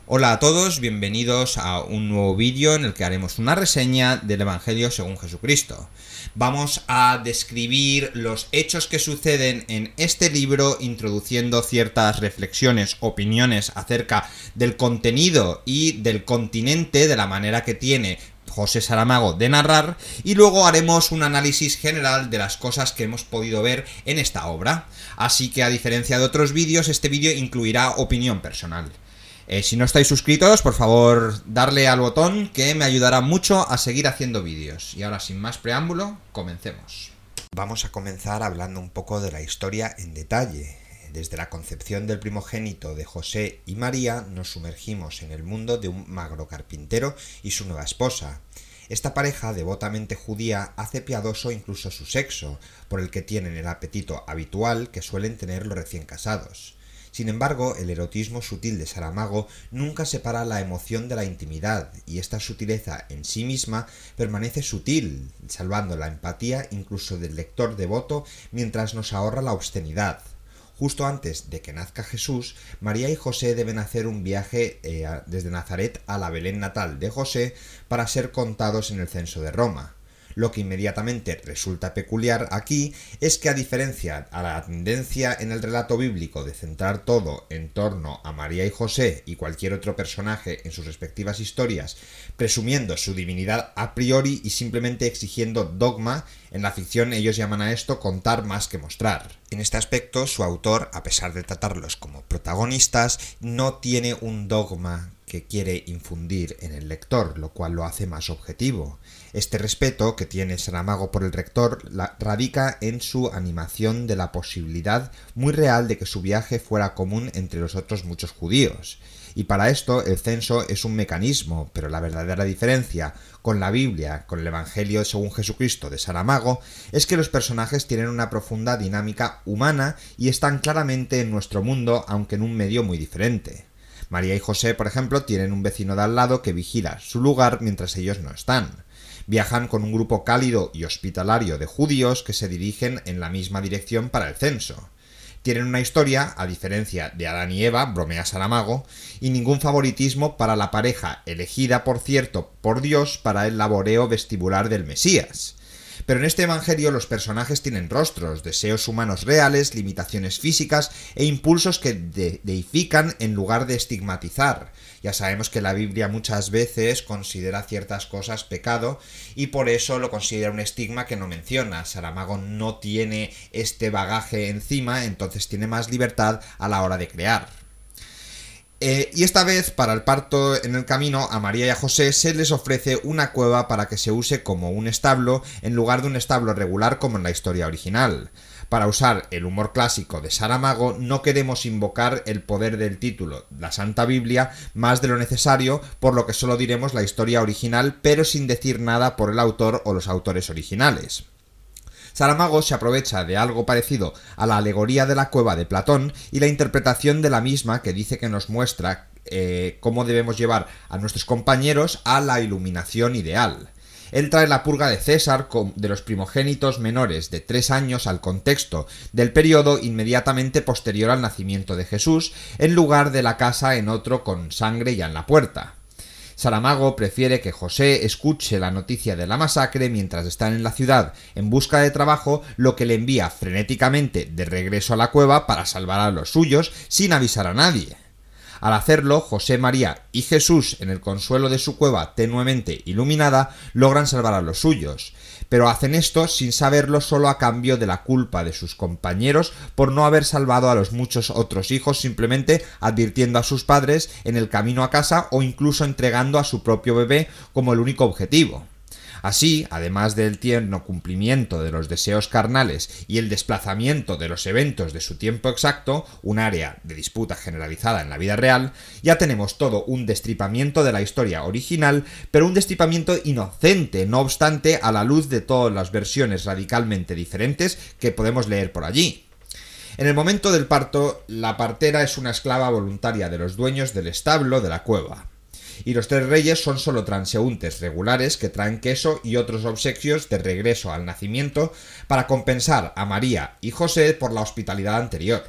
Hola a todos, bienvenidos a un nuevo vídeo en el que haremos una reseña del Evangelio según Jesucristo. Vamos a describir los hechos que suceden en este libro, introduciendo ciertas reflexiones, opiniones acerca del contenido y del continente, de la manera que tiene José Saramago de narrar, y luego haremos un análisis general de las cosas que hemos podido ver en esta obra. Así que, a diferencia de otros vídeos, este vídeo incluirá opinión personal. Si no estáis suscritos, por favor, darle al botón, que me ayudará mucho a seguir haciendo vídeos. Y ahora, sin más preámbulo, comencemos. Vamos a comenzar hablando un poco de la historia en detalle. Desde la concepción del primogénito de José y María, nos sumergimos en el mundo de un magro carpintero y su nueva esposa. Esta pareja devotamente judía hace piadoso incluso su sexo, por el que tienen el apetito habitual que suelen tener los recién casados. Sin embargo, el erotismo sutil de Saramago nunca separa la emoción de la intimidad, y esta sutileza en sí misma permanece sutil, salvando la empatía incluso del lector devoto mientras nos ahorra la obscenidad. Justo antes de que nazca Jesús, María y José deben hacer un viaje desde Nazaret a la Belén natal de José para ser contados en el censo de Roma. Lo que inmediatamente resulta peculiar aquí es que, a diferencia a la tendencia en el relato bíblico de centrar todo en torno a María y José y cualquier otro personaje en sus respectivas historias, presumiendo su divinidad a priori y simplemente exigiendo dogma, en la ficción ellos llaman a esto contar más que mostrar. En este aspecto, su autor, a pesar de tratarlos como protagonistas, no tiene un dogma que quiere infundir en el lector, lo cual lo hace más objetivo. Este respeto que tiene Saramago por el lector radica en su animación de la posibilidad muy real de que su viaje fuera común entre los otros muchos judíos. Y para esto el censo es un mecanismo, pero la verdadera diferencia con la Biblia, con el Evangelio según Jesucristo de Saramago, es que los personajes tienen una profunda dinámica humana y están claramente en nuestro mundo, aunque en un medio muy diferente. María y José, por ejemplo, tienen un vecino de al lado que vigila su lugar mientras ellos no están. Viajan con un grupo cálido y hospitalario de judíos que se dirigen en la misma dirección para el censo. Tienen una historia, a diferencia de Adán y Eva, bromea Saramago, y ningún favoritismo para la pareja elegida, por cierto, por Dios para el laboreo vestibular del Mesías. Pero en este evangelio los personajes tienen rostros, deseos humanos reales, limitaciones físicas e impulsos que deifican en lugar de estigmatizar. Ya sabemos que la Biblia muchas veces considera ciertas cosas pecado y por eso lo considera un estigma que no menciona. Saramago no tiene este bagaje encima, entonces tiene más libertad a la hora de crear. Y esta vez, para el parto en el camino, a María y a José se les ofrece una cueva para que se use como un establo en lugar de un establo regular como en la historia original. Para usar el humor clásico de Saramago, no queremos invocar el poder del título, la Santa Biblia, más de lo necesario, por lo que solo diremos la historia original, pero sin decir nada por el autor o los autores originales. Saramago se aprovecha de algo parecido a la alegoría de la cueva de Platón y la interpretación de la misma, que dice que nos muestra cómo debemos llevar a nuestros compañeros a la iluminación ideal. Él trae la purga de César de los primogénitos menores de 3 años al contexto del periodo inmediatamente posterior al nacimiento de Jesús, en lugar de la casa en otro con sangre ya en la puerta. Saramago prefiere que José escuche la noticia de la masacre mientras están en la ciudad en busca de trabajo, lo que le envía frenéticamente de regreso a la cueva para salvar a los suyos sin avisar a nadie. Al hacerlo, José, María y Jesús, en el consuelo de su cueva tenuemente iluminada, logran salvar a los suyos, pero hacen esto sin saberlo, solo a cambio de la culpa de sus compañeros por no haber salvado a los muchos otros hijos, simplemente advirtiendo a sus padres en el camino a casa o incluso entregando a su propio bebé como el único objetivo. Así, además del tierno cumplimiento de los deseos carnales y el desplazamiento de los eventos de su tiempo exacto, un área de disputa generalizada en la vida real, ya tenemos todo un destripamiento de la historia original, pero un destripamiento inocente, no obstante, a la luz de todas las versiones radicalmente diferentes que podemos leer por allí. En el momento del parto, la partera es una esclava voluntaria de los dueños del establo de la cueva. Y los 3 reyes son solo transeúntes regulares que traen queso y otros obsequios de regreso al nacimiento para compensar a María y José por la hospitalidad anterior.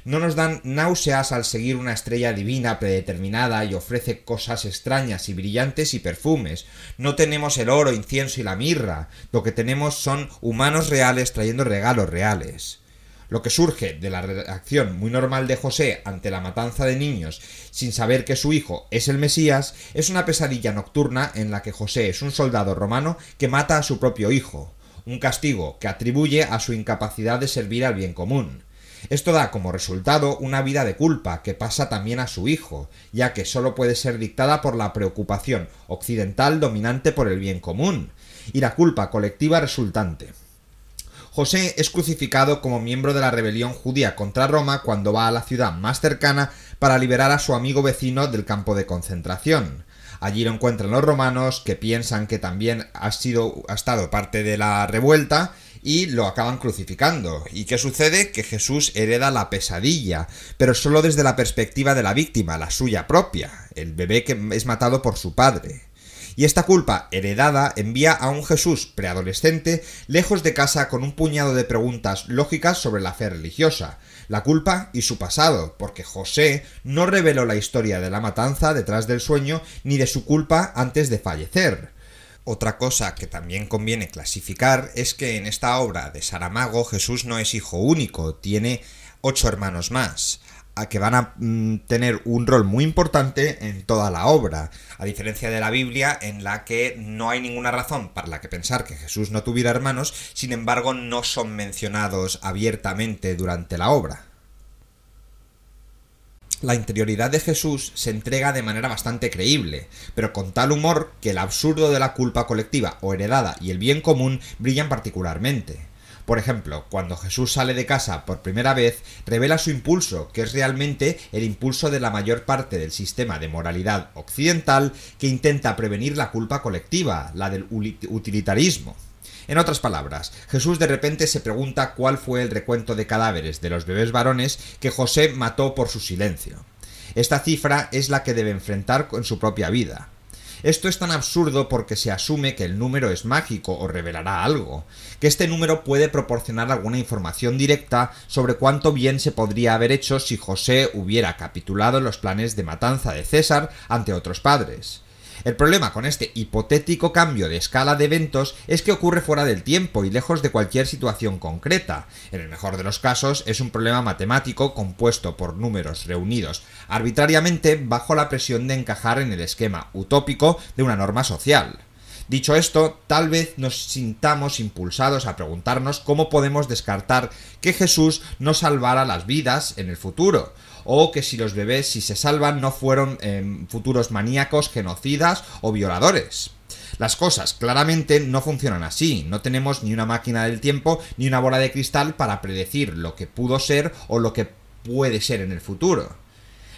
No nos dan náuseas al seguir una estrella divina predeterminada y ofrece cosas extrañas y brillantes y perfumes. No tenemos el oro, incienso y la mirra. Lo que tenemos son humanos reales trayendo regalos reales. Lo que surge de la reacción muy normal de José ante la matanza de niños sin saber que su hijo es el Mesías es una pesadilla nocturna en la que José es un soldado romano que mata a su propio hijo, un castigo que atribuye a su incapacidad de servir al bien común. Esto da como resultado una vida de culpa que pasa también a su hijo, ya que solo puede ser dictada por la preocupación occidental dominante por el bien común, y la culpa colectiva resultante. José es crucificado como miembro de la rebelión judía contra Roma cuando va a la ciudad más cercana para liberar a su amigo vecino del campo de concentración. Allí lo encuentran los romanos, que piensan que también ha estado parte de la revuelta, y lo acaban crucificando. ¿Y qué sucede? Que Jesús hereda la pesadilla, pero solo desde la perspectiva de la víctima, la suya propia, el bebé que es matado por su padre. Y esta culpa heredada envía a un Jesús preadolescente lejos de casa con un puñado de preguntas lógicas sobre la fe religiosa, la culpa y su pasado, porque José no reveló la historia de la matanza detrás del sueño ni de su culpa antes de fallecer. Otra cosa que también conviene clasificar es que en esta obra de Saramago Jesús no es hijo único, tiene 8 hermanos más, a que van a tener un rol muy importante en toda la obra, a diferencia de la Biblia, en la que no hay ninguna razón para la que pensar que Jesús no tuviera hermanos, sin embargo no son mencionados abiertamente durante la obra. La interioridad de Jesús se entrega de manera bastante creíble, pero con tal humor que el absurdo de la culpa colectiva o heredada y el bien común brillan particularmente. Por ejemplo, cuando Jesús sale de casa por primera vez, revela su impulso, que es realmente el impulso de la mayor parte del sistema de moralidad occidental que intenta prevenir la culpa colectiva, la del utilitarismo. En otras palabras, Jesús de repente se pregunta cuál fue el recuento de cadáveres de los bebés varones que José mató por su silencio. Esta cifra es la que debe enfrentar en su propia vida. Esto es tan absurdo porque se asume que el número es mágico o revelará algo, que este número puede proporcionar alguna información directa sobre cuánto bien se podría haber hecho si José hubiera capitulado en los planes de matanza de César ante otros padres. El problema con este hipotético cambio de escala de eventos es que ocurre fuera del tiempo y lejos de cualquier situación concreta. En el mejor de los casos es un problema matemático compuesto por números reunidos arbitrariamente bajo la presión de encajar en el esquema utópico de una norma social. Dicho esto, tal vez nos sintamos impulsados a preguntarnos cómo podemos descartar que Jesús no salvara las vidas en el futuro, o que si los bebés, si se salvan, no fueron futuros maníacos, genocidas o violadores. Las cosas claramente no funcionan así, no tenemos ni una máquina del tiempo ni una bola de cristal para predecir lo que pudo ser o lo que puede ser en el futuro.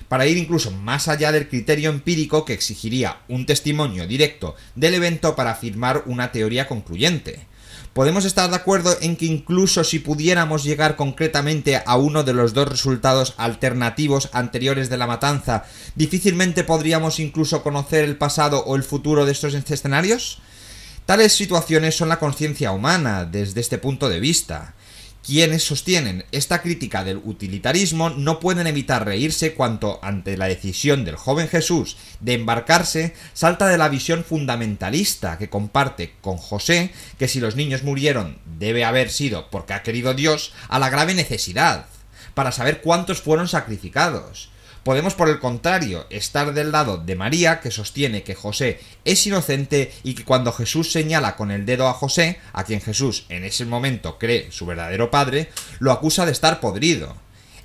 Para ir incluso más allá del criterio empírico que exigiría un testimonio directo del evento para afirmar una teoría concluyente. Podemos estar de acuerdo en que incluso si pudiéramos llegar concretamente a uno de los dos resultados alternativos anteriores de la matanza, difícilmente podríamos incluso conocer el pasado o el futuro de estos escenarios. Tales situaciones son la conciencia humana desde este punto de vista. Quienes sostienen esta crítica del utilitarismo no pueden evitar reírse cuando, ante la decisión del joven Jesús de embarcarse, salta de la visión fundamentalista que comparte con José, que si los niños murieron debe haber sido porque ha querido Dios, a la grave necesidad, para saber cuántos fueron sacrificados. Podemos, por el contrario, estar del lado de María, que sostiene que José es inocente y que cuando Jesús señala con el dedo a José, a quien Jesús en ese momento cree su verdadero padre, lo acusa de estar podrido.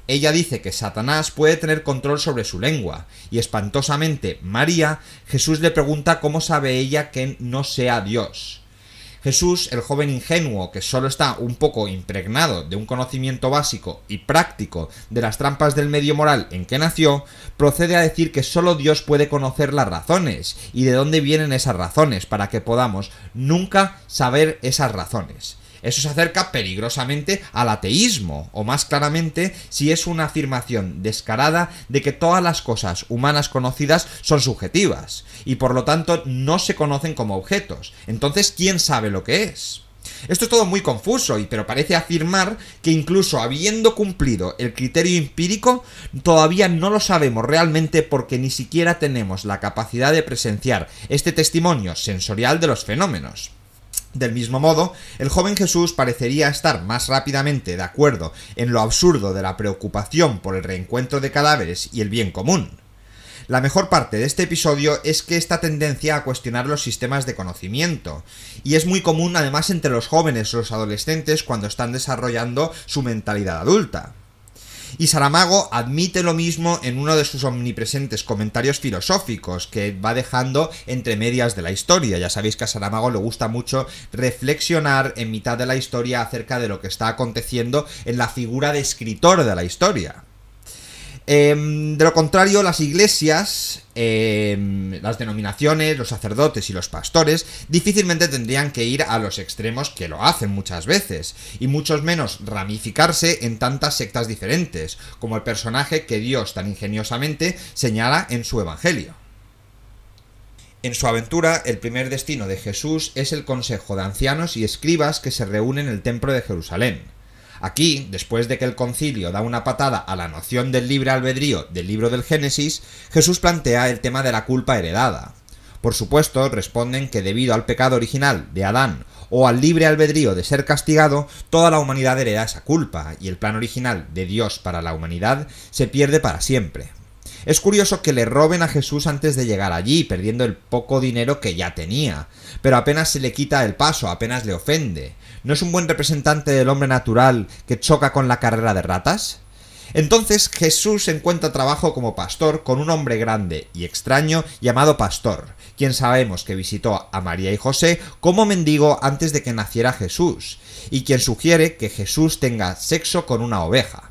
Ella dice que Satanás puede tener control sobre su lengua, y espantosamente María, Jesús le pregunta cómo sabe ella que no sea Dios. Jesús, el joven ingenuo que solo está un poco impregnado de un conocimiento básico y práctico de las trampas del medio moral en que nació, procede a decir que solo Dios puede conocer las razones y de dónde vienen esas razones para que podamos nunca saber esas razones. Eso se acerca peligrosamente al ateísmo, o más claramente, si es una afirmación descarada de que todas las cosas humanas conocidas son subjetivas, y por lo tanto no se conocen como objetos. Entonces, ¿quién sabe lo que es? Esto es todo muy confuso, pero parece afirmar que incluso habiendo cumplido el criterio empírico, todavía no lo sabemos realmente porque ni siquiera tenemos la capacidad de presenciar este testimonio sensorial de los fenómenos. Del mismo modo, el joven Jesús parecería estar más rápidamente de acuerdo en lo absurdo de la preocupación por el reencuentro de cadáveres y el bien común. La mejor parte de este episodio es que esta tendencia a cuestionar los sistemas de conocimiento, y es muy común además entre los jóvenes o los adolescentes cuando están desarrollando su mentalidad adulta. Y Saramago admite lo mismo en uno de sus omnipresentes comentarios filosóficos que va dejando entre medias de la historia. Ya sabéis que a Saramago le gusta mucho reflexionar en mitad de la historia acerca de lo que está aconteciendo en la figura de escritor de la historia. De lo contrario, las iglesias, las denominaciones, los sacerdotes y los pastores difícilmente tendrían que ir a los extremos que lo hacen muchas veces, y mucho menos ramificarse en tantas sectas diferentes, como el personaje que Dios tan ingeniosamente señala en su Evangelio. En su aventura, el primer destino de Jesús es el consejo de ancianos y escribas que se reúnen en el templo de Jerusalén. Aquí, después de que el concilio da una patada a la noción del libre albedrío del libro del Génesis, Jesús plantea el tema de la culpa heredada. Por supuesto, responden que debido al pecado original de Adán o al libre albedrío de ser castigado, toda la humanidad hereda esa culpa, y el plan original de Dios para la humanidad se pierde para siempre. Es curioso que le roben a Jesús antes de llegar allí, perdiendo el poco dinero que ya tenía, pero apenas se le quita el paso, apenas le ofende. ¿No es un buen representante del hombre natural que choca con la carrera de ratas? Entonces Jesús encuentra trabajo como pastor con un hombre grande y extraño llamado Pastor, quien sabemos que visitó a María y José como mendigo antes de que naciera Jesús, y quien sugiere que Jesús tenga sexo con una oveja.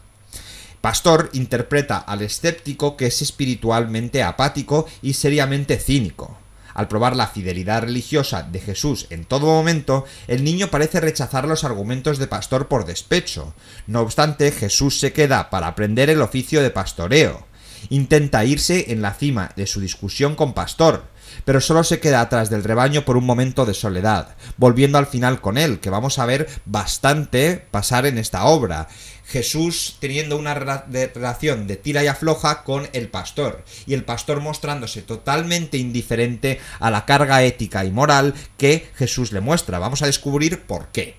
Pastor interpreta al escéptico que es espiritualmente apático y seriamente cínico. Al probar la fidelidad religiosa de Jesús en todo momento, el niño parece rechazar los argumentos de Pastor por despecho. No obstante, Jesús se queda para aprender el oficio de pastoreo. Intenta irse en la cima de su discusión con Pastor, pero solo se queda atrás del rebaño por un momento de soledad, volviendo al final con él, que vamos a ver bastante pasar en esta obra. Jesús teniendo una relación de tira y afloja con el pastor, y el pastor mostrándose totalmente indiferente a la carga ética y moral que Jesús le muestra. Vamos a descubrir por qué.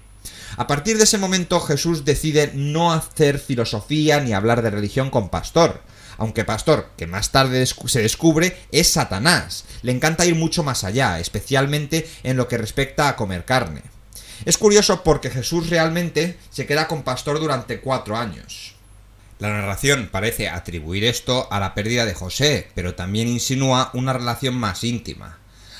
A partir de ese momento Jesús decide no hacer filosofía ni hablar de religión con Pastor, aunque Pastor, que más tarde se descubre, es Satanás. Le encanta ir mucho más allá, especialmente en lo que respecta a comer carne. Es curioso porque Jesús realmente se queda con Pastor durante 4 años. La narración parece atribuir esto a la pérdida de José, pero también insinúa una relación más íntima.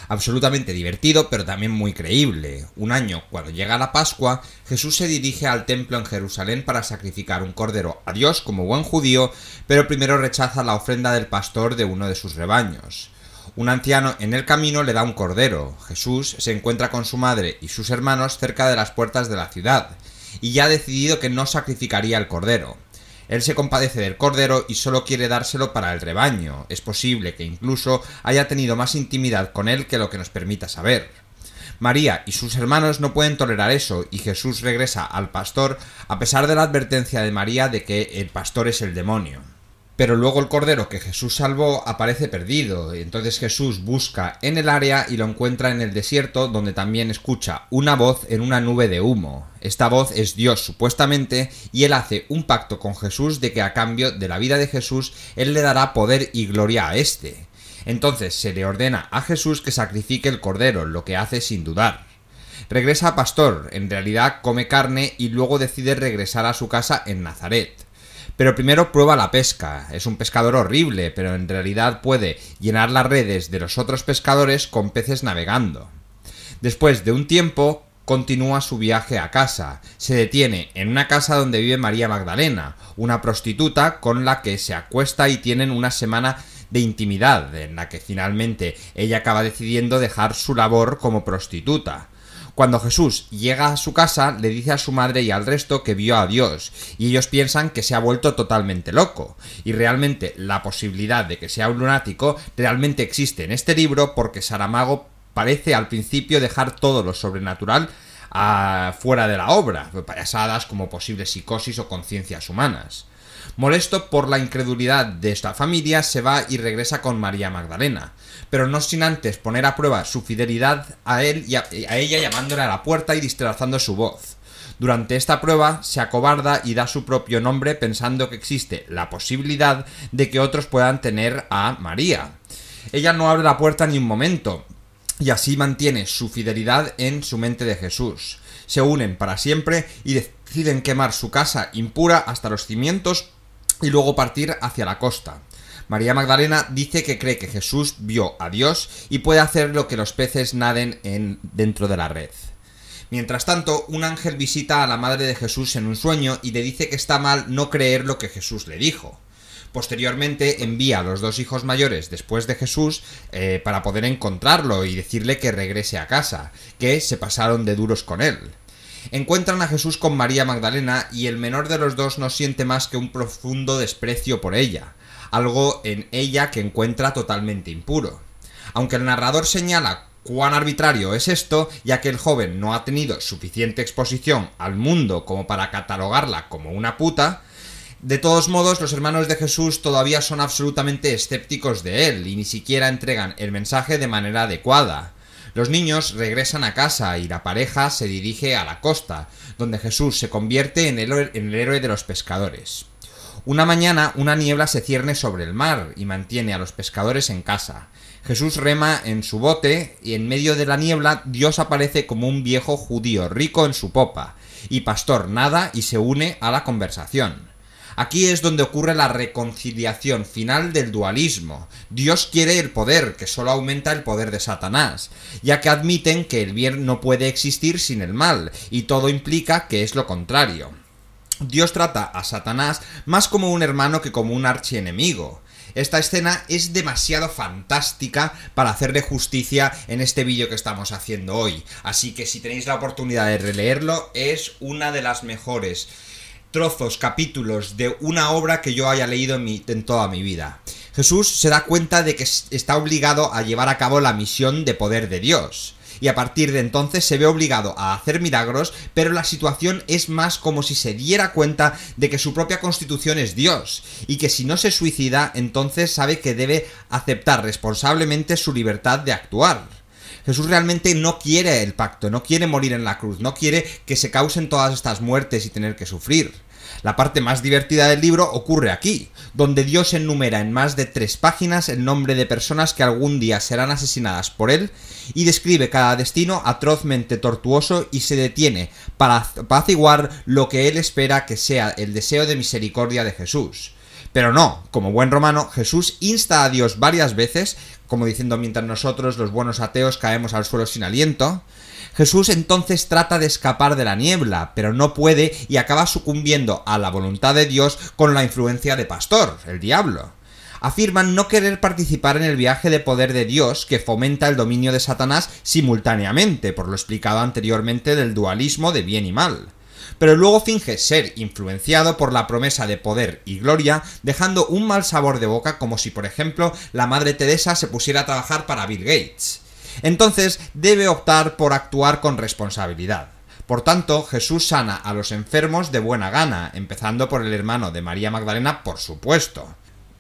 Absolutamente divertido, pero también muy creíble. Un año, cuando llega la Pascua, Jesús se dirige al templo en Jerusalén para sacrificar un cordero a Dios como buen judío, pero primero rechaza la ofrenda del pastor de uno de sus rebaños. Un anciano en el camino le da un cordero. Jesús se encuentra con su madre y sus hermanos cerca de las puertas de la ciudad, y ya ha decidido que no sacrificaría el cordero. Él se compadece del cordero y solo quiere dárselo para el rebaño. Es posible que incluso haya tenido más intimidad con él que lo que nos permita saber. María y sus hermanos no pueden tolerar eso, y Jesús regresa al pastor a pesar de la advertencia de María de que el pastor es el demonio. Pero luego el cordero que Jesús salvó aparece perdido, y entonces Jesús busca en el área y lo encuentra en el desierto, donde también escucha una voz en una nube de humo. Esta voz es Dios supuestamente, y él hace un pacto con Jesús de que a cambio de la vida de Jesús, él le dará poder y gloria a éste. Entonces se le ordena a Jesús que sacrifique el cordero, lo que hace sin dudar. Regresa a Pastor, en realidad come carne y luego decide regresar a su casa en Nazaret. Pero primero prueba la pesca. Es un pescador horrible, pero en realidad puede llenar las redes de los otros pescadores con peces navegando. Después de un tiempo, continúa su viaje a casa. Se detiene en una casa donde vive María Magdalena, una prostituta con la que se acuesta y tienen una semana de intimidad, en la que finalmente ella acaba decidiendo dejar su labor como prostituta. Cuando Jesús llega a su casa, le dice a su madre y al resto que vio a Dios, y ellos piensan que se ha vuelto totalmente loco. Y realmente la posibilidad de que sea un lunático realmente existe en este libro, porque Saramago parece al principio dejar todo lo sobrenatural fuera de la obra, payasadas como posibles psicosis o conciencias humanas. Molesto por la incredulidad de esta familia, se va y regresa con María Magdalena, pero no sin antes poner a prueba su fidelidad a él y a ella, llamándole a la puerta y disfrazando su voz. Durante esta prueba se acobarda y da su propio nombre pensando que existe la posibilidad de que otros puedan tener a María. Ella no abre la puerta ni un momento, y así mantiene su fidelidad en su mente de Jesús. Se unen para siempre y deciden quemar su casa impura hasta los cimientos y luego partir hacia la costa. María Magdalena dice que cree que Jesús vio a Dios y puede hacer lo que los peces naden dentro de la red. Mientras tanto, un ángel visita a la madre de Jesús en un sueño y le dice que está mal no creer lo que Jesús le dijo. Posteriormente envía a los dos hijos mayores después de Jesús para poder encontrarlo y decirle que regrese a casa, que se pasaron de duros con él. Encuentran a Jesús con María Magdalena y el menor de los dos no siente más que un profundo desprecio por ella, algo en ella que encuentra totalmente impuro. Aunque el narrador señala cuán arbitrario es esto, ya que el joven no ha tenido suficiente exposición al mundo como para catalogarla como una puta, de todos modos los hermanos de Jesús todavía son absolutamente escépticos de él y ni siquiera entregan el mensaje de manera adecuada. Los niños regresan a casa y la pareja se dirige a la costa, donde Jesús se convierte en el héroe de los pescadores. Una mañana una niebla se cierne sobre el mar y mantiene a los pescadores en casa. Jesús rema en su bote y en medio de la niebla Dios aparece como un viejo judío rico en su popa, y Pastor nada y se une a la conversación. Aquí es donde ocurre la reconciliación final del dualismo. Dios quiere el poder, que solo aumenta el poder de Satanás, ya que admiten que el bien no puede existir sin el mal, y todo implica que es lo contrario. Dios trata a Satanás más como un hermano que como un archienemigo. Esta escena es demasiado fantástica para hacerle justicia en este vídeo que estamos haciendo hoy, así que si tenéis la oportunidad de releerlo, es una de las mejores trozos, capítulos de una obra que yo haya leído en toda mi vida. Jesús se da cuenta de que está obligado a llevar a cabo la misión de poder de Dios, y a partir de entonces se ve obligado a hacer milagros, pero la situación es más como si se diera cuenta de que su propia constitución es Dios, y que si no se suicida, entonces sabe que debe aceptar responsablemente su libertad de actuar. Jesús realmente no quiere el pacto, no quiere morir en la cruz, no quiere que se causen todas estas muertes y tener que sufrir. La parte más divertida del libro ocurre aquí, donde Dios enumera en más de 3 páginas el nombre de personas que algún día serán asesinadas por él y describe cada destino atrozmente tortuoso y se detiene para apaciguar lo que él espera que sea el deseo de misericordia de Jesús. Pero no, como buen romano, Jesús insta a Dios varias veces, como diciendo mientras nosotros los buenos ateos caemos al suelo sin aliento. Jesús entonces trata de escapar de la niebla, pero no puede y acaba sucumbiendo a la voluntad de Dios con la influencia de Pastor, el diablo. Afirman no querer participar en el viaje de poder de Dios que fomenta el dominio de Satanás simultáneamente, por lo explicado anteriormente del dualismo de bien y mal. Pero luego finge ser influenciado por la promesa de poder y gloria, dejando un mal sabor de boca como si, por ejemplo, la Madre Teresa se pusiera a trabajar para Bill Gates. Entonces debe optar por actuar con responsabilidad. Por tanto, Jesús sana a los enfermos de buena gana, empezando por el hermano de María Magdalena, por supuesto.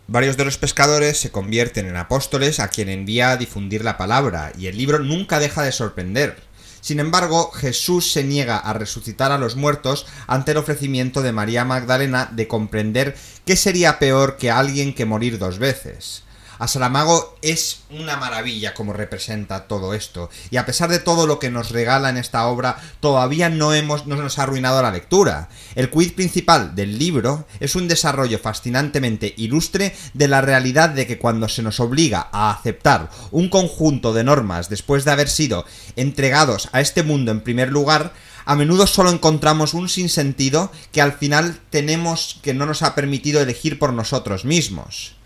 Varios de los pescadores se convierten en apóstoles a quien envía a difundir la palabra, y el libro nunca deja de sorprender. Sin embargo, Jesús se niega a resucitar a los muertos ante el ofrecimiento de María Magdalena de comprender qué sería peor que alguien que morir 2 veces. A Saramago es una maravilla como representa todo esto, y a pesar de todo lo que nos regala en esta obra, todavía no nos ha arruinado la lectura. El quid principal del libro es un desarrollo fascinantemente ilustre de la realidad de que cuando se nos obliga a aceptar un conjunto de normas después de haber sido entregados a este mundo en primer lugar, a menudo solo encontramos un sinsentido que al final tenemos que no nos ha permitido elegir por nosotros mismos.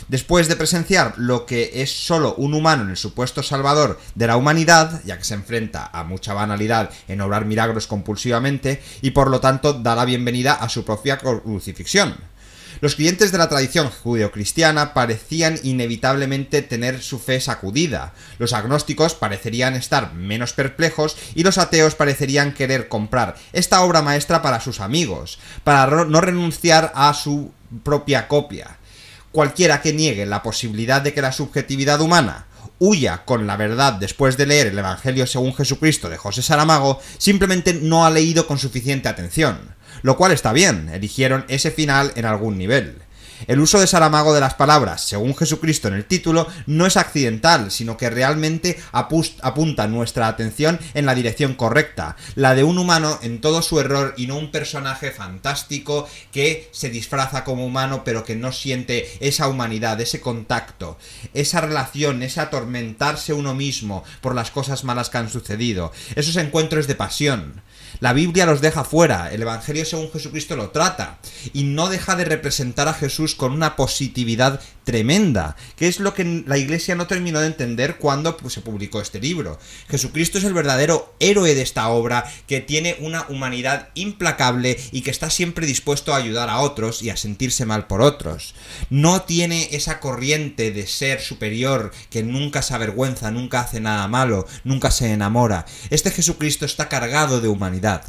Después de presenciar lo que es solo un humano en el supuesto salvador de la humanidad, ya que se enfrenta a mucha banalidad en obrar milagros compulsivamente y por lo tanto da la bienvenida a su propia crucifixión. Los creyentes de la tradición judeocristiana parecían inevitablemente tener su fe sacudida, los agnósticos parecerían estar menos perplejos y los ateos parecerían querer comprar esta obra maestra para sus amigos, para no renunciar a su propia copia. Cualquiera que niegue la posibilidad de que la subjetividad humana huya con la verdad después de leer el Evangelio según Jesucristo de José Saramago, simplemente no ha leído con suficiente atención. Lo cual está bien, eligieron ese final en algún nivel. El uso de Saramago de las palabras según Jesucristo en el título no es accidental, sino que realmente apunta nuestra atención en la dirección correcta, la de un humano en todo su error y no un personaje fantástico que se disfraza como humano pero que no siente esa humanidad, ese contacto, esa relación, ese atormentarse uno mismo por las cosas malas que han sucedido, esos encuentros de pasión. La Biblia los deja fuera, el Evangelio según Jesucristo lo trata, y no deja de representar a Jesús con una positividad tremenda, que es lo que la Iglesia no terminó de entender cuando se publicó este libro. Jesucristo es el verdadero héroe de esta obra, que tiene una humanidad implacable y que está siempre dispuesto a ayudar a otros y a sentirse mal por otros. No tiene esa corriente de ser superior que nunca se avergüenza, nunca hace nada malo, nunca se enamora. Este Jesucristo está cargado de humanidad.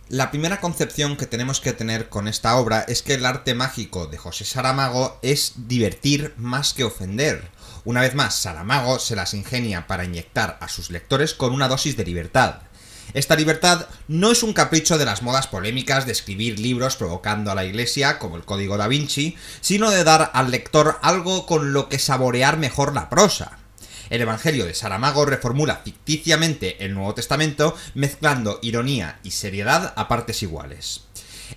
La primera concepción que tenemos que tener con esta obra es que el arte mágico de José Saramago es divertir más que ofender. Una vez más, Saramago se las ingenia para inyectar a sus lectores con una dosis de libertad. Esta libertad no es un capricho de las modas polémicas de escribir libros provocando a la Iglesia, como el Código Da Vinci, sino de dar al lector algo con lo que saborear mejor la prosa. El Evangelio de Saramago reformula ficticiamente el Nuevo Testamento, mezclando ironía y seriedad a partes iguales.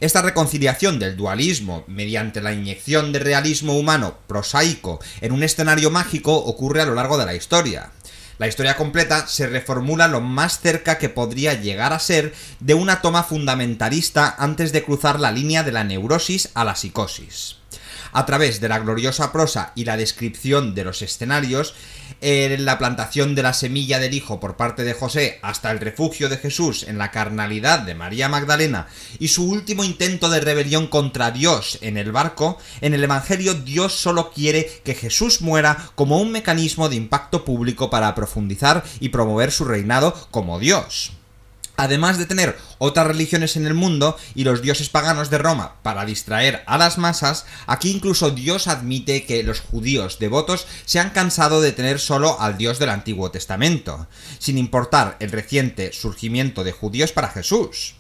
Esta reconciliación del dualismo mediante la inyección de realismo humano prosaico en un escenario mágico ocurre a lo largo de la historia. La historia completa se reformula lo más cerca que podría llegar a ser de una toma fundamentalista antes de cruzar la línea de la neurosis a la psicosis. A través de la gloriosa prosa y la descripción de los escenarios, la plantación de la semilla del Hijo por parte de José hasta el refugio de Jesús en la carnalidad de María Magdalena y su último intento de rebelión contra Dios en el barco, en el Evangelio Dios solo quiere que Jesús muera como un mecanismo de impacto público para profundizar y promover su reinado como Dios. Además de tener otras religiones en el mundo y los dioses paganos de Roma para distraer a las masas, aquí incluso Dios admite que los judíos devotos se han cansado de tener solo al Dios del Antiguo Testamento, sin importar el reciente surgimiento de judíos para Jesús.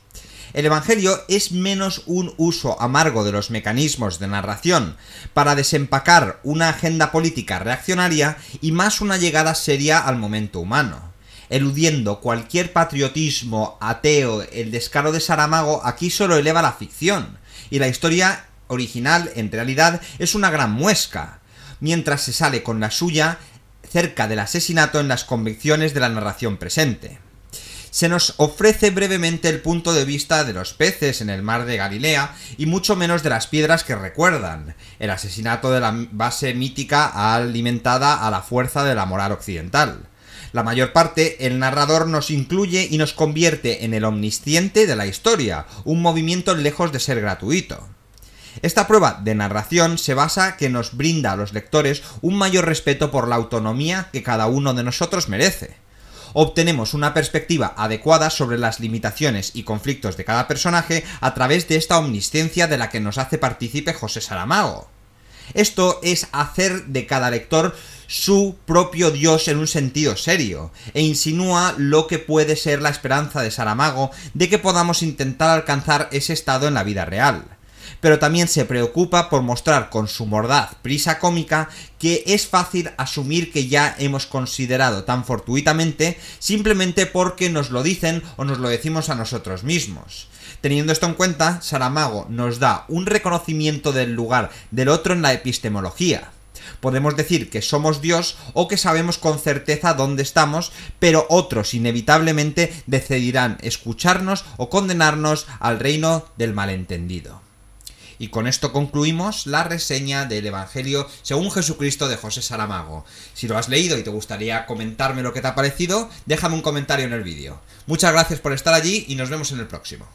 El Evangelio es menos un uso amargo de los mecanismos de narración para desempacar una agenda política reaccionaria y más una llegada seria al momento humano. Eludiendo cualquier patriotismo ateo, el descaro de Saramago aquí solo eleva la ficción, y la historia original, en realidad, es una gran muesca, mientras se sale con la suya cerca del asesinato en las convicciones de la narración presente. Se nos ofrece brevemente el punto de vista de los peces en el mar de Galilea y mucho menos de las piedras que recuerdan, el asesinato de la base mítica alimentada a la fuerza de la moral occidental. La mayor parte, el narrador nos incluye y nos convierte en el omnisciente de la historia, un movimiento lejos de ser gratuito. Esta prueba de narración se basa que nos brinda a los lectores un mayor respeto por la autonomía que cada uno de nosotros merece. Obtenemos una perspectiva adecuada sobre las limitaciones y conflictos de cada personaje a través de esta omnisciencia de la que nos hace partícipe José Saramago. Esto es hacer de cada lector su propio Dios en un sentido serio, e insinúa lo que puede ser la esperanza de Saramago de que podamos intentar alcanzar ese estado en la vida real. Pero también se preocupa por mostrar con su mordaz prisa cómica que es fácil asumir que ya hemos considerado tan fortuitamente simplemente porque nos lo dicen o nos lo decimos a nosotros mismos. Teniendo esto en cuenta, Saramago nos da un reconocimiento del lugar del otro en la epistemología. Podemos decir que somos Dios o que sabemos con certeza dónde estamos, pero otros inevitablemente decidirán escucharnos o condenarnos al reino del malentendido. Y con esto concluimos la reseña del Evangelio según Jesucristo de José Saramago. Si lo has leído y te gustaría comentarme lo que te ha parecido, déjame un comentario en el vídeo. Muchas gracias por estar allí y nos vemos en el próximo.